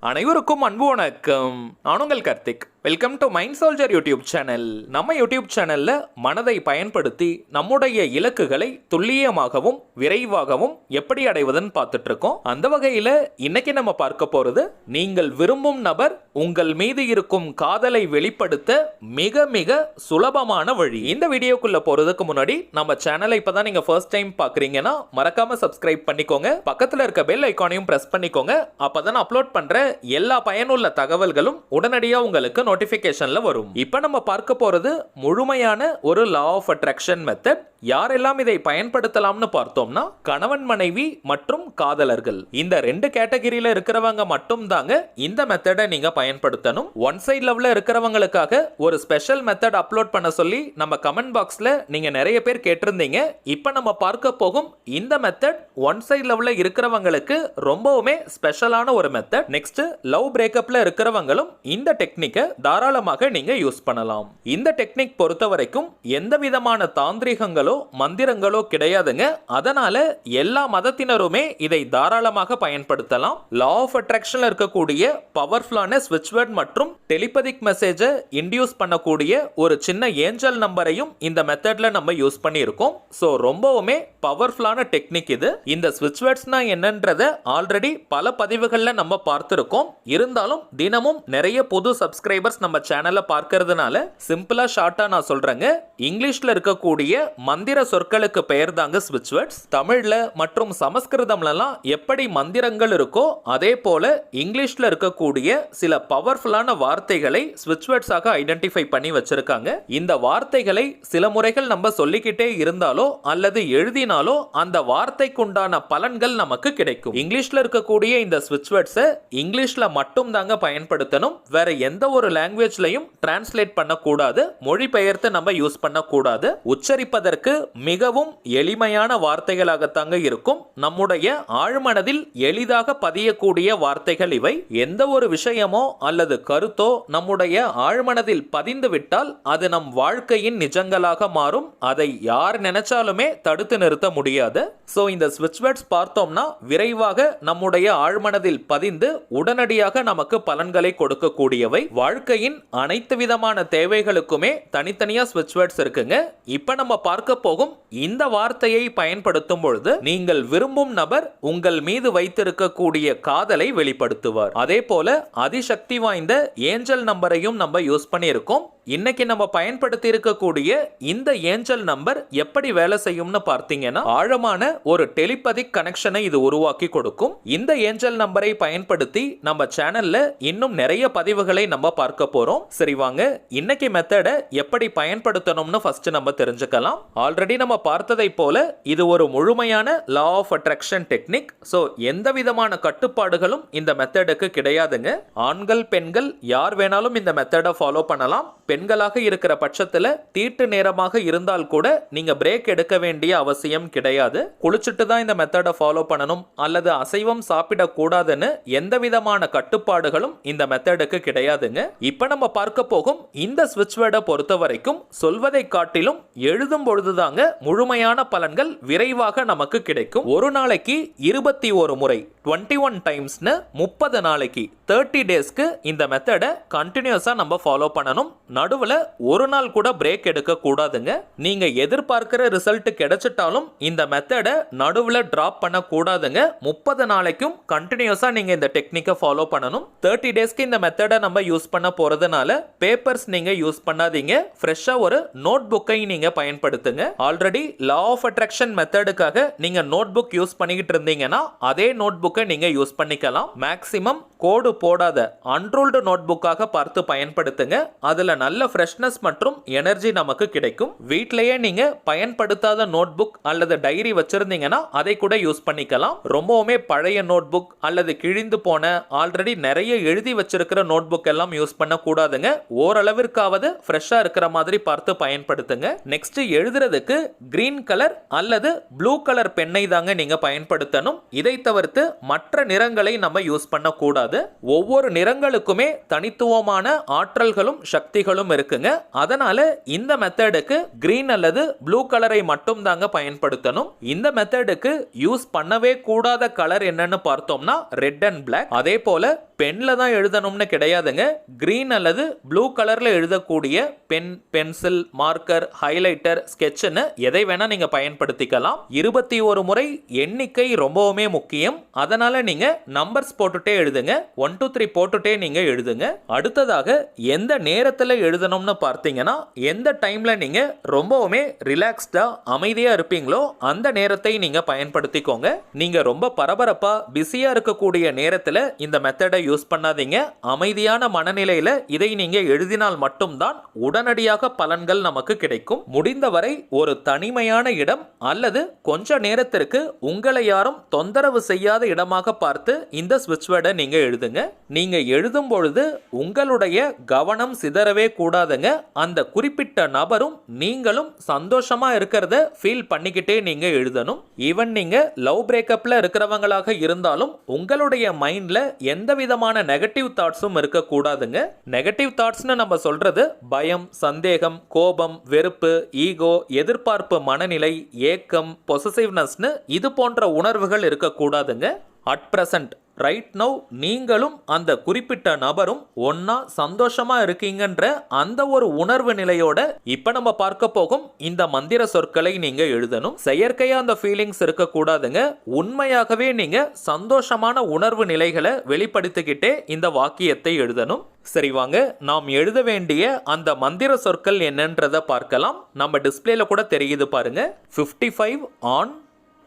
அனைவருக்கும் அன்பு வணக்கம். நான் உங்கள் Karthik. Welcome to mind soldier YouTube channel. நம்ம யூடியூப் சேனல்ல மனதை பயன்படுத்தி நம்முடைய இலக்குகளை துல்லியமாகவும் விரைவாகவும் எப்படி அடைவதுன்னு பார்த்துட்டு இருக்கோம். அந்த வகையில இன்னைக்கு நம்ம பார்க்க போறது, நீங்கள் விரும்பும் நபர் உங்கள் மீது இருக்கும் காதலை வெளிப்படுத்த மிக மிக சுலபமான வழி. இந்த வீடியோக்குள்ள போறதுக்கு முன்னாடி நம்ம சேனலை இப்பதான் நீங்க ஃபர்ஸ்ட் டைம் பாக்குறீங்கன்னா மறக்காம சப்ஸ்கிரைப் பண்ணிக்கோங்க. பக்கத்துல இருக்க பெல் ஐகானையும் பிரஸ் பண்ணிக்கோங்க. அப்பதான் அப்லோட் பண்ற எல்லா பயனுள்ள தகவல்களும் உடனடியா உங்களுக்கு நோட்டிபிகேஷன்ல வரும். இப்ப நம்ம பார்க்க போறது முழுமையான ஒரு லா ஆஃப் அட்ராக்ஷன் மெத்தட். யாரெல்லாம் இதை பயன்படுத்தலாம்னு பார்த்தோம்னா, கணவன் மனைவி மற்றும் காதலர்கள், இந்த ரெண்டு கேட்டகரியில இருக்கிறவங்க மட்டும் தாங்க இந்த மெத்தடை நீங்க பயன்படுத்தணும். ஒன் சைட் லவ்ல இருக்கிறவங்களுக்காக ஒரு ஸ்பெஷல் மெத்தட் அப்லோட் பண்ண சொல்லி நம்ம கமெண்ட் பாக்ஸ்ல நீங்க நிறைய பேர் கேட்டிருந்தீங்க. இப்ப நம்ம பார்க்க போகும் இந்த மெத்தட் ஒன் சைட் லவ்ல இருக்கிறவங்களுக்கு ரொம்பவுமே ஸ்பெஷலான ஒரு மெத்தட். நெக்ஸ்ட், லவ் பிரேக்கப்ல இருக்கிறவங்களும் இந்த டெக்னிக்கை தாராளமாக நீங்க யூஸ் பண்ணலாம். இந்த டெக்னிக் பொறுத்த வரைக்கும் எந்த விதமான தாந்திரிகங்களோ மந்திரங்களோ கிடையாதுங்க. அதனால எல்லா மதத்தினருமே இதை தாராளமாக பயன்படுத்தலாம். லா ஆஃப் அட்ராக்ஷன்ல இருக்கக்கூடிய பவர்ஃபுல்லான ஸ்விட்ச் வேர்ட் மற்றும் டெலிபதிக் மெசேஜை இன்டியூஸ் பண்ணக்கூடிய ஒரு சின்ன ஏஞ்சல் நம்பரையும் இந்த மெத்தட்ல நம்ம யூஸ் பண்ணி இருக்கோம். சோ ரொம்பவுமே பவர்ஃபுல்லான டெக்னிக் இது. இந்த ஸ்விட்ச் வேர்ட்ஸ்னா என்னன்றத ஆல்ரெடி பல பதிவுகள்ல நம்ம பார்த்திருக்கோம். இருந்தாலும் தினமும் நிறைய புது சப்ஸ்கிரைபர்ஸ் நம்ம சேனல்ல பார்க்கிறதுனால சிம்பிளா ஷார்ட்டா நான் சொல்றேங்க. இங்கிலீஷ்ல இருக்கக்கூடிய மந்திர சொற்களுக்கு பெயர் தாங்க ஸ்விட்ச் வேர்ட்ஸ். தமிழ்ல மற்றும் சமஸ்கிருதம்லாம் எப்படி மந்திரங்கள் இருக்கோ அதே போல இங்கிலீஷ்ல இருக்கக்கூடிய சில பவர்ஃபுல்லான வார்த்தைகளை ஸ்விட்ச் வேர்ட்ஸாக ஐடென்டிஃபை பண்ணி வச்சிருக்காங்க. இந்த வார்த்தைகளை சில முறைகள் நம்ம சொல்லிக்கிட்டே இருந்தாலோ அல்லது எழுதினாலோ அந்த வார்த்தைக்கு உண்டான பலன்கள் நமக்கு கிடைக்கும். இங்கிலீஷ்ல இருக்கக்கூடிய இந்த ஸ்விட்ச் வேர்ட்ஸை இங்கிலீஷ்ல மட்டும் தாங்க பயன்படுத்தணும். வேற எந்த ஒரு லாங்குவேஜ்லயும் டிரான்ஸ்லேட் பண்ணக்கூடாது, மொழிபெயர்த்து நம்ம யூஸ் பண்ணக்கூடாது. உச்சரிப்பதற்கு மிகவும் எளிமையான வார்த்தைகளாகத்தாங்க இருக்கும். நம்முடைய ஆழ்மனதில் எளிதாக பதியக்கூடிய வார்த்தைகள் இவை. எந்த ஒரு விஷயமோ அல்லது கருத்தோ நம்முடைய ஆழ்மனதில் பதிந்து விட்டால் அது நம் வாழ்க்கையின் நிஜங்களாக மாறும். அதை யார் நினைச்சாலுமே தடுத்து நிறுத்த முடியாது. சோ இந்த ஸ்விட்ச் வேர்ட்ஸ் பார்த்தோம்னா விரைவாக நம்முடைய ஆழ்மனதில் பதிந்து உடனடியாக நமக்கு பலன்களை கொடுக்கக்கூடியவை. வாழ்க்கையின் அனைத்து விதமான தேவைகளுக்குமே தனித்தனியா ஸ்விட்ச் வேர்ட்ஸ் இருக்குங்க. இப்ப நம்ம பார்க்க போகும் இந்த வார்த்தையை பயன்படுத்தும் பொழுது நீங்கள் விரும்பும் நபர் உங்கள் மீது வைத்திருக்கக்கூடிய காதலை வெளிப்படுத்துவார். அதே போல அதிசக்தி வாய்ந்த ஏஞ்சல் நம்பரையும் நம்ம யூஸ் பண்ணி இருக்கோம். இன்னைக்கு நம்ம பயன்படுத்தி இருக்கக்கூடிய இந்த ஏஞ்சல் நம்பர் எப்படி வேலை செய்யும்னு பார்த்தீங்கன்னா, ஆழமான ஒரு டெலிபதிக் கனெக்ஷனை இது உருவாக்கி கொடுக்கும். இந்த ஏஞ்சல் நம்பரை பயன்படுத்தி நம்ம சேனல்ல இன்னும் நிறைய பதிவுகளை நம்ம பார்க்க போறோம். சரி வாங்க, இன்னைக்கு மெத்தடை எப்படி பயன்படுத்தணும்னு ஃபர்ஸ்ட் நம்ம தெரிஞ்சுக்கலாம். ஆல்ரெடி நம்ம பார்த்ததை போல இது ஒரு முழுமையான law of attraction technique. So எந்த விதமான கட்டுப்பாடுகளும் இந்த மெத்தடுக்கு கிடையாதுங்க. ஆண்கள் பெண்கள் யார் வேணாலும் இந்த மெத்தடை ஃபாலோ பண்ணலாம். பெண்களாக இருக்கிற பட்சத்துல தீட்டு நேரமாக இருந்தால் கூட நீங்க பிரேக் எடுக்க வேண்டிய அவசியம் கிடையாது. குளிச்சுட்டு தான் இந்த மெத்தடை ஃபாலோ பண்ணணும் அல்லது அசைவம் சாப்பிடக்கூடாதுன்னு எந்த விதமான கட்டுப்பாடுகளும் இந்த மெத்தடுக்கு கிடையாதுங்க. இப்ப நம்ம பார்க்க போகும் இந்த ஸ்விட்ச் வேர்டை பொறுத்த வரைக்கும் சொல்வதை காட்டிலும் எழுதும் பொழுதுதாங்க முழுமையான பலன்கள் விரைவாக நமக்கு கிடைக்கும். ஒரு நாளைக்கு 21 முறை 21 டைம்ஸ்னு 30 நாளைக்கு 30 டேஸ்க்கு இந்த மெத்தடை கண்டினியூஸா நம்ம ஃபாலோ பண்ணணும். நடுவுல ஒரு நாள் கூட பிரேக் எடுக்க கூடாதுங்க. நீங்க எதிர்பார்க்கிற ரிசல்ட் கிடைச்சிட்டாலும் இந்த மெத்தடை நடுவுல டிராப் பண்ண கூடாதுங்க. 30 நாளைக்கும் கண்டினியூஸா நீங்க இந்த டெக்னிக்கை ஃபாலோ பண்ணணும். 30 டேஸ்க்கு இந்த மெத்தடை நம்ம யூஸ் பண்ண போறதுனால பேப்பர்ஸ் நீங்க யூஸ் பண்ணாதீங்க. ஃப்ரெஷ்ஷா ஒரு நோட் புக்கை நீங்க பயன்படுத்துங்க. ஆல்ரெடி லா ஆஃப் அட்ராக்ஷன் மெத்தடுக்காக நீங்க நோட் புக் யூஸ் பண்ணிக்கிட்டு இருந்தீங்கன்னா அதே நோட் புக்கை நீங்க யூஸ் பண்ணிக்கலாம். மேக்ஸிமம் கோடு போடாத அன்ரூல்டு நோட் புக்காக பார்த்து பயன்படுத்துங்க. அதுல நல்ல ஃப்ரெஷ்னஸ் மற்றும் எனர்ஜி நமக்கு கிடைக்கும். வீட்லயே நீங்க பயன்படுத்தாத நோட் புக் அல்லது டைரி வச்சிருந்தீங்கன்னா அதை கூட யூஸ் பண்ணிக்கலாம். ரொம்பவுமே பழைய நோட் புக் அல்லது கிழிந்து போன ஆல்ரெடி நிறைய எழுதி வச்சிருக்கிற நோட் புக் எல்லாம் யூஸ் பண்ண கூடாதுங்க. ஓரளவிற்காவது ஃப்ரெஷ்ஷா இருக்கிற மாதிரி பார்த்து பயன்படுத்துங்க. நெக்ஸ்ட், எழுதுறதுக்கு கிரீன் கலர் அல்லது ப்ளூ கலர் பெண்ணை தாங்க நீங்க பயன்படுத்தணும். இதை தவிர்த்து மற்ற நிறங்களை நம்ம யூஸ் பண்ண கூடாது. ஒவ்வொரு நிறங்களுக்குமே தனித்துவமான ஆற்றல்களும் சக்திகளும் வாய்ப்புகளும் இருக்குங்க. அதனால இந்த மெத்தடுக்கு கிரீன் அல்லது ப்ளூ கலரை மட்டும் தாங்க பயன்படுத்தணும். இந்த மெத்தடுக்கு யூஸ் பண்ணவே கூடாத கலர் என்னன்னு பார்த்தோம்னா ரெட் அண்ட் பிளாக். அதே போல பென்ல தான் எழுதணும்னு கிடையாதுங்க. கிரீன் அல்லது ப்ளூ கலர்ல எழுதக்கூடிய பென், பென்சில், மார்க்கர், ஹைலைட்டர், ஸ்கெட்ச்னு எதை வேணா நீங்க பயன்படுத்திக்கலாம். 21 முறை எண்ணிக்கை ரொம்பவுமே முக்கியம். அதனால நீங்க நம்பர்ஸ் போட்டுட்டே எழுதுங்க. 1 2 3 போட்டுட்டே நீங்க எழுதுங்க. அடுத்ததாக எந்த நேரத்துல எழுதணும்னு பார்த்தீங்கன்னா எந்த டைம்ல நீங்க ரொம்பவுமே ரிலாக்ஸ்டா அமைதியா இருப்பீங்களோ அந்த நேரத்தை நீங்க பயன்படுத்திக்கோங்க. நீங்க ரொம்ப பரபரப்பா பிஸியா இருக்கக்கூடிய நேரத்துல இந்த மெத்தடை யூஸ் பண்ணாதீங்க. அமைதியான மனநிலையில இதை நீங்க எழுதினால் மட்டும்தான் உடனடியாக பலன்கள் நமக்கு கிடைக்கும். முடிந்தவரை ஒரு தனிமையான இடம் அல்லது கொஞ்ச நேரத்திற்கு உங்களை யாரும் தொந்தரவு செய்யாத இடமாக பார்த்து இந்த ஸ்விட்ச் வேர்டை நீங்க எழுதுங்க. நீங்க எழுதும் பொழுது உங்களுடைய கவனம் சிதறவே கூடாதுங்க. அந்த குறிப்பிட்ட நபரும் நீங்களும் சந்தோஷமா இருக்கிறத ஃபீல் பண்ணிக்கிட்டே நீங்க எழுதணும். ஈவன் நீங்க லவ் பிரேக்கப்ல இருக்கிறவங்களாக இருந்தாலும் உங்களுடைய மைண்ட்ல எந்த விதமான நெகட்டிவ் தாட்ஸும் இருக்க கூடாதுங்க. நெகட்டிவ் தாட்ஸ்னு நம்ம சொல்றது பயம், சந்தேகம், கோபம், வெறுப்பு, ஈகோ, எதிர்பார்ப்பு மனநிலை, ஏக்கம், பொசசிவ்னஸ்னு இது போன்ற உணர்வுகள் இருக்க கூடாதுங்க. அட் பிரசன்ட் ரைட் நவ் நீங்களும் அந்த குறிப்பிட்ட நபரும் ஒன்னா சந்தோஷமா இருக்கீங்கன்ற அந்த ஒரு உணர்வு நிலையோட இப்ப நம்ம பார்க்க போகும் இந்த மந்திர சொற்களை நீங்க எழுதணும். செயற்கையா அந்த ஃபீலிங்ஸ் இருக்க கூடாதுங்க. உண்மையாகவே நீங்க சந்தோஷமான உணர்வு நிலைகளை வெளிப்படுத்திக்கிட்டே இந்த வாக்கியத்தை எழுதணும். சரி வாங்க, நாம் எழுத வேண்டிய அந்த மந்திர சொற்கள் என்னன்றத பார்க்கலாம். நம்ம டிஸ்பிளேல கூட தெரியுது பாருங்க. 55 on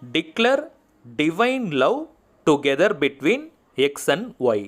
declare divine love together between X and Y.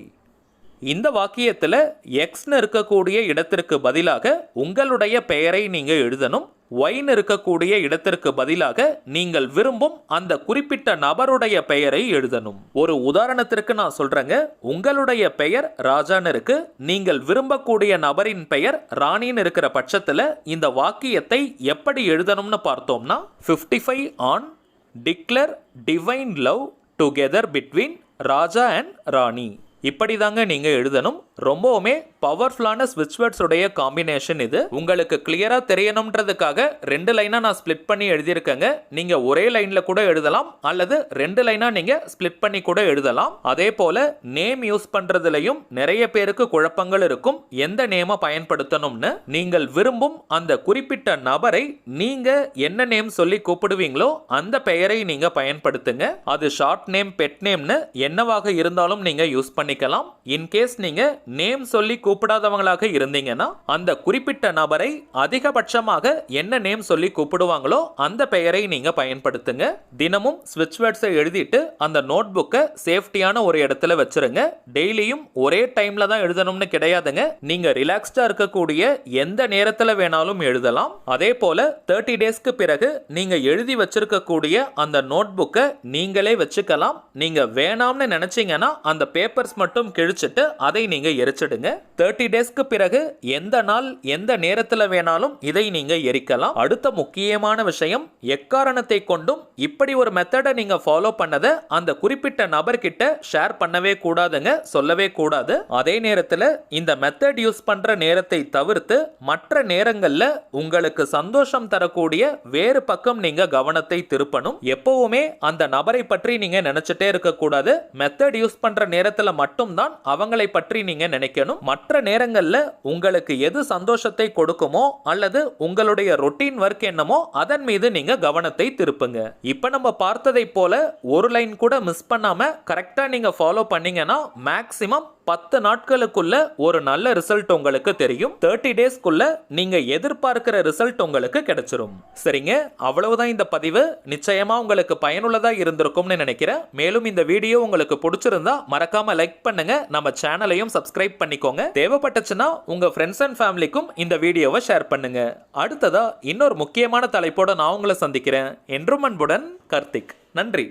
இந்த வாக்கியத்தில் எக்ஸ்னு இருக்கக்கூடிய இடத்திற்கு பதிலாக உங்களுடைய பெயரை நீங்க எழுதணும். ஒய்னு இருக்கக்கூடிய இடத்திற்கு பதிலாக நீங்கள் விரும்பும் அந்த குறிப்பிட்ட நபருடைய பெயரை எழுதணும். ஒரு உதாரணத்திற்கு நான் சொல்றேங்க. உங்களுடைய பெயர் ராஜான்னு இருக்கு. நீங்கள் விரும்பக்கூடிய நபரின் பெயர் ராணின்னு இருக்கிற பட்சத்தில் இந்த வாக்கியத்தை எப்படி எழுதணும்னு பார்த்தோம்னா 55 on declare divine love together between Raja and Rani. இப்படி தாங்க நீங்க எழுதணும். ரொம்பவுமே பவர்ஃபுல்லான ஸ்விட்ச் வேர்ட்ஸ் உடைய காம்பினேஷன் இது. உங்களுக்கு கிளியரா தெரியணும்ன்றதுக்காக 2 லைனா நான் ஸ்பிளிட் பண்ணி எழுதியிருக்கேங்க. நீங்க ஒரே லைன்ல கூட எழுதலாம் அல்லது 2 லைனா நீங்க ஸ்பிளிட் பண்ணி கூட எழுதலாம். அதே போல நேம் யூஸ் பண்றதுலயும் நிறைய பேருக்கு குழப்பங்கள் இருக்கும். எந்த நேம பயன்படுத்தணும்னு நீங்கள் விரும்பும் அந்த குறிப்பிட்ட நபரை நீங்க என்ன நேம் சொல்லி கூப்பிடுவீங்களோ அந்த பெயரை நீங்க பயன்படுத்துங்க. அது ஷார்ட் நேம், பெட் நேம்னு என்னவாக இருந்தாலும் நீங்க யூஸ் பண்ணிக்கலாம். இன்கேஸ் நீங்க நேம் சொல்லி கூப்பிடாதவங்களாக இருந்தீங்கன்னா அந்த குறிப்பிட்ட நபரை அதிகபட்சமாக என்ன நேம் சொல்லி கூப்பிடுவாங்களோ அந்த பெயரை நீங்க பயன்படுத்துங்க. தினமும் ஸ்விட்ச் வேர்ட்ஸை எழுதிட்டு அந்த நோட் புக்கை சேஃப்டியான ஒரு இடத்துல வச்சிருங்க. டெய்லியும் ஒரே டைம்ல தான் எழுதணும்னு கிடையாதுங்க. நீங்க ரிலாக்ஸ்டா இருக்கக்கூடிய எந்த நேரத்துல வேணாலும் எழுதலாம். அதே போல 30 டேஸ்க்கு பிறகு நீங்க எழுதி வச்சிருக்கக்கூடிய அந்த நோட் புக்கை நீங்களே வச்சுக்கலாம். நீங்க வேணாம்னு நினைச்சீங்கன்னா அந்த பேப்பர்ஸ் மட்டும் கிழிச்சிட்டு அதை நீங்க எரிச்சிடுங்க. 30 டேஸ்க்கு பிறகு எந்த நாள் எந்த நேரத்துல வேணாலும் இதை நீங்க எரிக்கலாம். அடுத்த முக்கியமான விஷயம், எக்காரணத்தை கொண்டும் இப்படி ஒரு மெத்தடை நீங்க ஃபாலோ பண்ணத அந்த குறிப்பிட்ட நபர்கிட்ட ஷேர் பண்ணவே கூடாதுங்க, சொல்லவே கூடாது. அதே நேரத்துல இந்த மெத்தட் யூஸ் பண்ற நேரத்தை தவிர்த்து மற்ற நேரங்கள்ல உங்களுக்கு சந்தோஷம் தரக்கூடிய வேறு பக்கம் நீங்க கவனத்தை திருப்பணும். எப்பவுமே அந்த நபரை பற்றி நீங்க நினைச்சிட்டே இருக்க கூடாது. மெத்தட் யூஸ் பண்ற நேரத்துல மட்டும்தான் அவங்களை பற்றி நீங்க நினைக்கணும். மற்ற நேரங்கள்ல உங்களுக்கு எது சந்தோஷத்தை கொடுக்குமோ அல்லது உங்களுடைய ரொட்டீன் ஒர்க் என்னமோ அதன் மீது நீங்க கவனத்தை திருப்புங்க. இப்ப நம்ம பார்த்ததை போல ஒரு லைன் கூட மிஸ் பண்ணாம கரெக்டா நீங்க ஃபாலோ பண்ணீங்கன்னா மேக்ஸிமம் 10 நாட்களுக்குள்ள ஒரு நல்ல ரிசல்ட் உங்களுக்கு தெரியும். 30 டேஸ்க்குள்ள நீங்க எதிர்பார்க்கிற ரிசல்ட் உங்களுக்கு கிடைச்சிரும். சரிங்க, அவ்வளவுதான் இந்த பதிவு. நிச்சயமா உங்களுக்கு பயனுள்ளதா இருந்திருக்கும்னு நினைக்கிறேன். மேலும் இந்த வீடியோ உங்களுக்கு பிடிச்சிருந்தா மறக்காம லைக் பண்ணுங்க. நம்ம சேனலையும் சப்ஸ்கிரைப் பண்ணிக்கோங்க. தேவைப்பட்டுச்சுன்னா உங்க ஃப்ரெண்ட்ஸ் அண்ட் ஃபேமிலிக்கும் இந்த வீடியோவை ஷேர் பண்ணுங்க. அடுத்ததா இன்னொரு முக்கியமான தலைப்போட நான் உங்களை சந்திக்கிறேன். என்றும் அன்புடன் கார்த்திக். நன்றி.